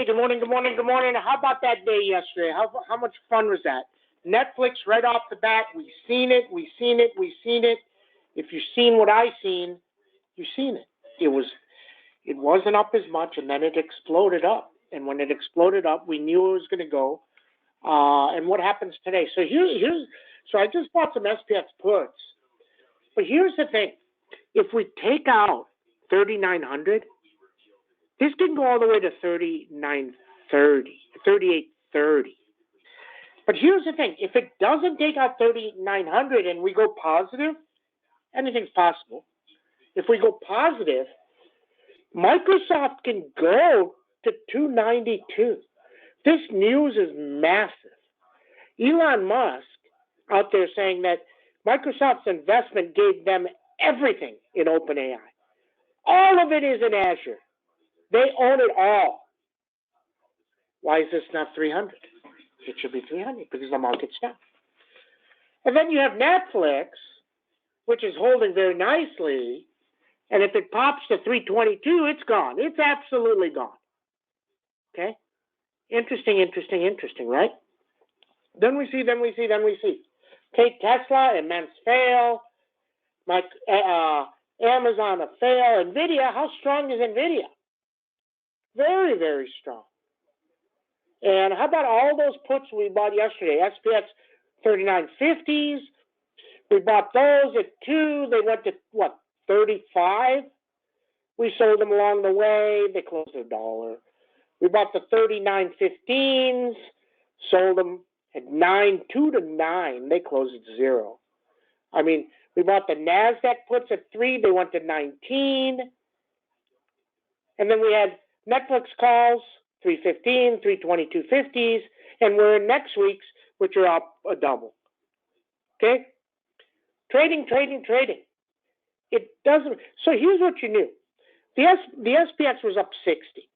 Good morning, good morning, good morning. How about that day yesterday? How much fun was that? Netflix right off the bat. We've seen it. If you've seen what I seen, you've seen it. It wasn't up as much, and then it exploded up. And when it exploded up, we knew it was going to go. And what happens today? So so I just bought some SPX puts. But here's the thing: if we take out 3,900. This can go all the way to 3930, 3830. But here's the thing. If it doesn't take out 3,900 and we go positive, anything's possible. If we go positive, Microsoft can go to 292. This news is massive. Elon Musk out there saying that Microsoft's investment gave them everything in OpenAI. All of it is in Azure. They own it all. Why is this not 300? It should be 300 because the market's down. And then you have Netflix, which is holding very nicely. And if it pops to 322, it's gone. It's absolutely gone. Okay? Interesting, right? Then we see. Okay, Tesla, immense fail. Amazon, a fail. NVIDIA, how strong is NVIDIA? Very, very strong. And how about all those puts we bought yesterday? SPX 3950s. We bought those at 2. They went to, 35? We sold them along the way. They closed at $1. We bought the 3915s. Sold them at 9, 2 to 9. They closed at 0. I mean, we bought the NASDAQ puts at 3. They went to 19. And then we had Netflix calls, 315, 322.50s, and we're in next week's, which are up a double. Okay? Trading. It doesn't. So here's what you knew. The SPX was up 60.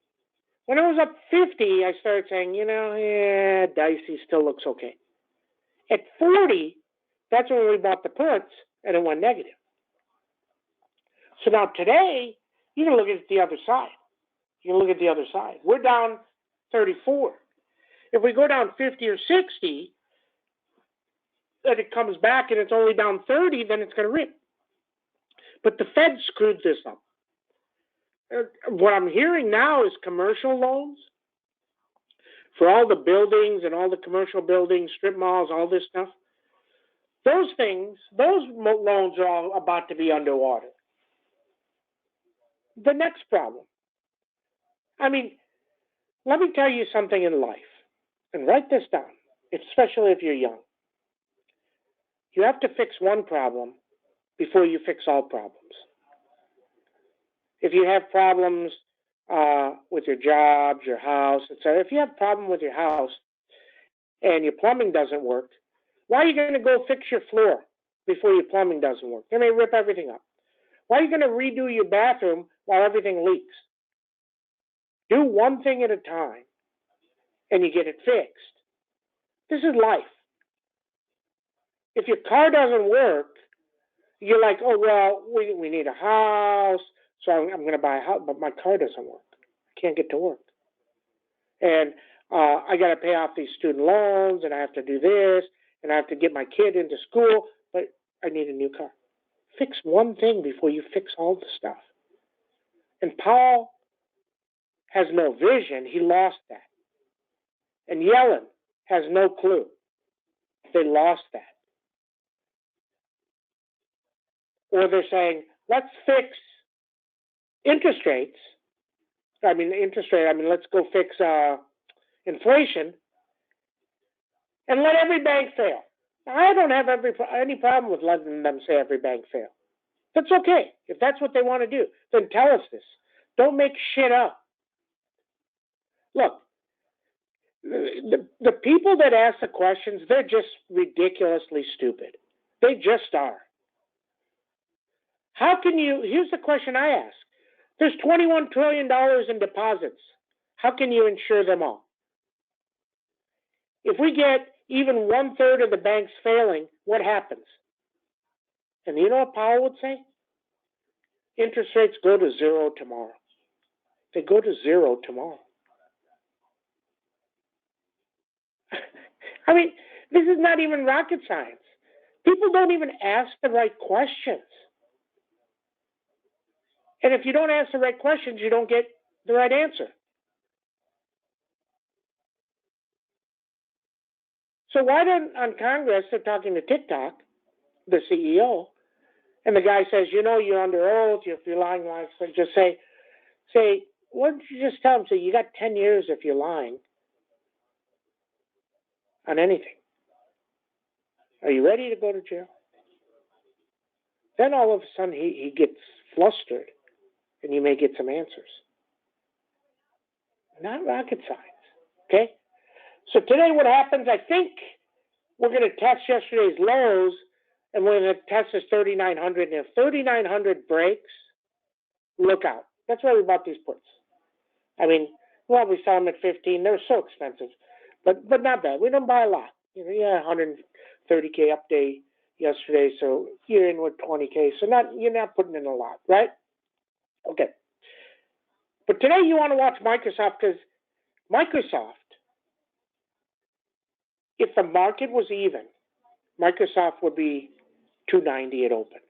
When it was up 50, I started saying, dicey, still looks okay. At 40, that's when we bought the puts, and it went negative. So now today, you can look at the other side. We're down 34. If we go down 50 or 60, and it comes back and it's only down 30, then it's going to rip. But the Fed screwed this up. What I'm hearing now is commercial loans for all the buildings and all the commercial buildings, strip malls, all this stuff. Those loans are all about to be underwater. The next problem. I mean, let me tell you something in life, and write this down, especially if you're young. You have to fix one problem before you fix all problems. If you have problems with your jobs, your house, etc., if you have a problem with your house and your plumbing doesn't work, why are you going to go fix your floor before your plumbing doesn't work? They may rip everything up. Why are you going to redo your bathroom while everything leaks? Do one thing at a time, and you get it fixed. This is life. If your car doesn't work, you're like, oh, well, we need a house, so I'm going to buy a house, but my car doesn't work. I can't get to work. And I got to pay off these student loans, and I have to do this, and I have to get my kid into school, but I need a new car. Fix one thing before you fix all the stuff. And Paul has no vision. He lost that. And Yellen has no clue. They lost that. Or they're saying, let's fix interest rates. Let's go fix inflation and let every bank fail. I don't have any problem with letting them say every bank fail. That's okay. If that's what they want to do, then tell us this. Don't make shit up. Look, the people that ask the questions, they're just ridiculously stupid. They just are. Here's the question I ask. There's $21 trillion in deposits. How can you insure them all? If we get even 1/3 of the banks failing, what happens? And you know what Powell would say? Interest rates go to 0 tomorrow. They go to 0 tomorrow. I mean, this is not even rocket science. People don't even ask the right questions. And if you don't ask the right questions, you don't get the right answer. So why then on Congress they're talking to TikTok, the CEO, and the guy says, you're under oath, if you're lying, so just say, why don't you just tell him, you got 10 years if you're lying on anything. Are you ready to go to jail? Then all of a sudden he gets flustered, and you may get some answers. Not rocket science, okay? So today what happens, I think we're going to test yesterday's lows, and we're going to test this 3,900. And if 3,900 breaks, look out. That's why we bought these puts. I mean, well, we sell them at 15. They're so expensive, but not bad. We don't buy a lot. 130K up day yesterday, so you're in with 20K. So you're not putting in a lot, right? Okay. But today you want to watch Microsoft, because Microsoft, if the market was even, Microsoft would be 290 at open.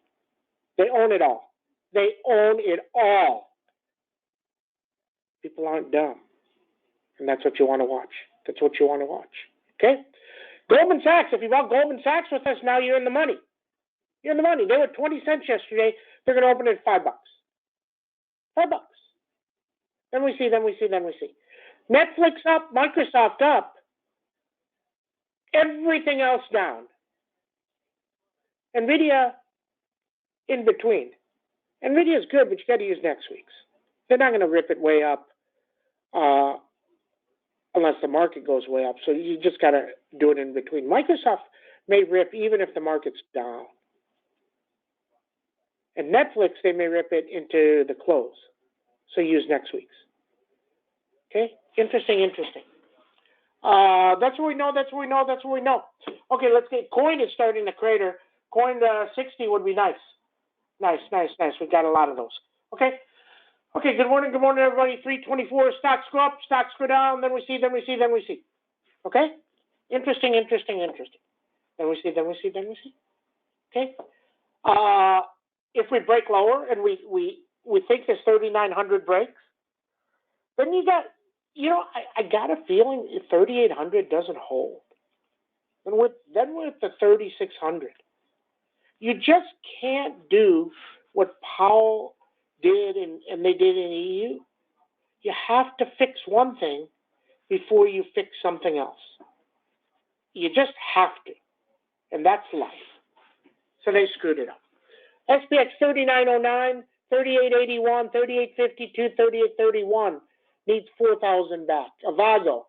They own it all. They own it all. People aren't dumb. And that's what you want to watch. That's what you want to watch. Okay? Goldman Sachs, if you bought Goldman Sachs with us, now you're in the money. You're in the money. They were 20 cents yesterday. They're going to open at $5. $5. Then we see. Netflix up, Microsoft up. Everything else down. NVIDIA in between. NVIDIA is good, but you got to use next week's. They're not going to rip it way up unless the market goes way up. So you just got to do it in between. Microsoft may rip even if the market's down. And Netflix, they may rip it into the close. So use next week's. Okay? Interesting. That's what we know. Okay, let's get coin is starting to crater. Coin 60 would be nice. Nice. We've got a lot of those. Okay, good morning, everybody. 324, stocks go up, stocks go down, then we see. Okay? Interesting. Then we see. Okay? If we break lower and we think this 3,900 breaks, then you got, I got a feeling if 3,800 doesn't hold, then we're at the 3,600. You just can't do what Powell did and they did in EU. You have to fix one thing before you fix something else. You just have to. And that's life. So they screwed it up. SPX 3909, 3881, 3852, 3831 needs 4,000 back. Avago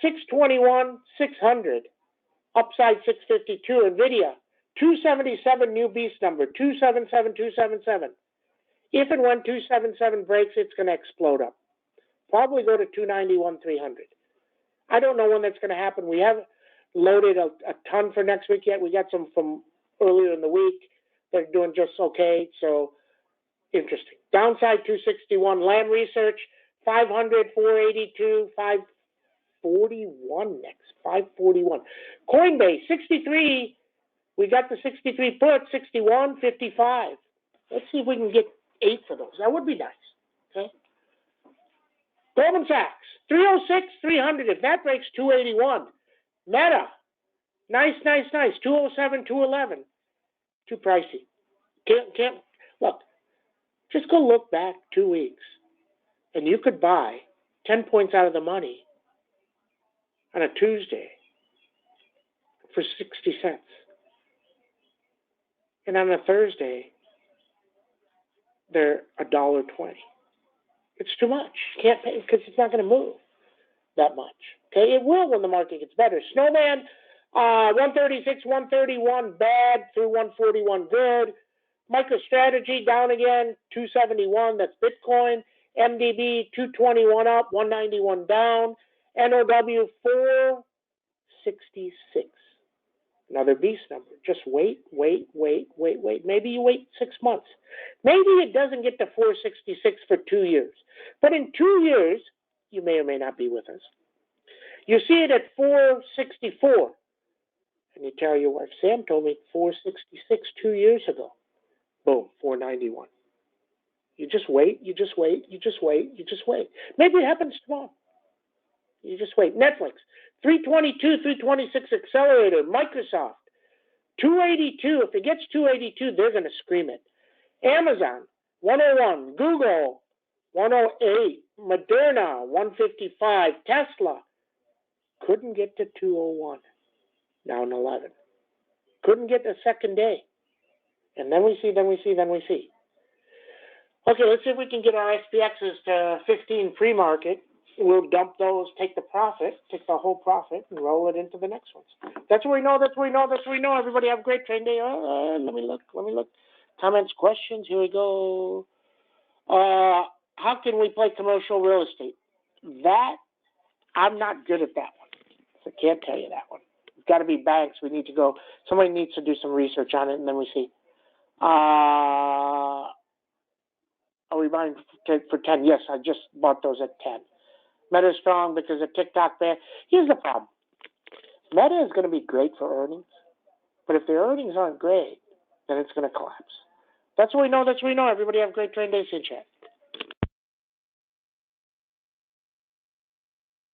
621, 600, upside 652. NVIDIA 277, new beast number 277. If and when 277 breaks, it's going to explode up. Probably go to 291, 300. I don't know when that's going to happen. We haven't loaded a ton for next week yet. We got some from earlier in the week. They're doing just okay. So interesting. Downside 261. Lam Research 500, 482, 541 next. 541. Coinbase 63. We got the 63 put. 61, 55. Let's see if we can get 8 for those. That would be nice. Okay. Goldman Sachs 306, 300. If that breaks 281. Meta. Nice. 207, 211. Too pricey. Can't look. Just go look back 2 weeks, and you could buy 10 points out of the money on a Tuesday for 60 cents, and on a Thursday they're $1.20. It's too much. You can't pay because it's not going to move that much. Okay, it will when the market gets better. Snowman 136, 131 bad through 141 good. MicroStrategy down again 271. That's Bitcoin. MDB 221 up, 191 down. NOW 466. Another beast number. Just wait. Maybe you wait 6 months. Maybe it doesn't get to 466 for 2 years. But in 2 years, you may or may not be with us. You see it at 464. And you tell your wife, Sam told me 466 2 years ago. Boom, 491. You just wait, you just wait, you just wait, you just wait. Maybe it happens tomorrow. You just wait. Netflix, 322, 326 accelerator. Microsoft, 282. If it gets 282, they're going to scream it. Amazon, 101. Google, 108. Moderna, 155. Tesla, couldn't get to 201. Now in 11. Couldn't get the second day. And then we see. Okay, let's see if we can get our SPXs to 15 pre-market. We'll dump those, take the whole profit, and roll it into the next ones. That's what we know. Everybody have a great trading day. Let me look. Comments, questions, here we go. How can we play commercial real estate? That, I'm not good at that one. So I can't tell you that one. It's got to be banks. Somebody needs to do some research on it, and then we see. Are we buying for 10? Yes, I just bought those at 10. Meta is strong because of TikTok ban. Here's the problem. Meta is going to be great for earnings, but if their earnings aren't great, then it's going to collapse. That's what we know. Everybody have a great trading day. See you, chat.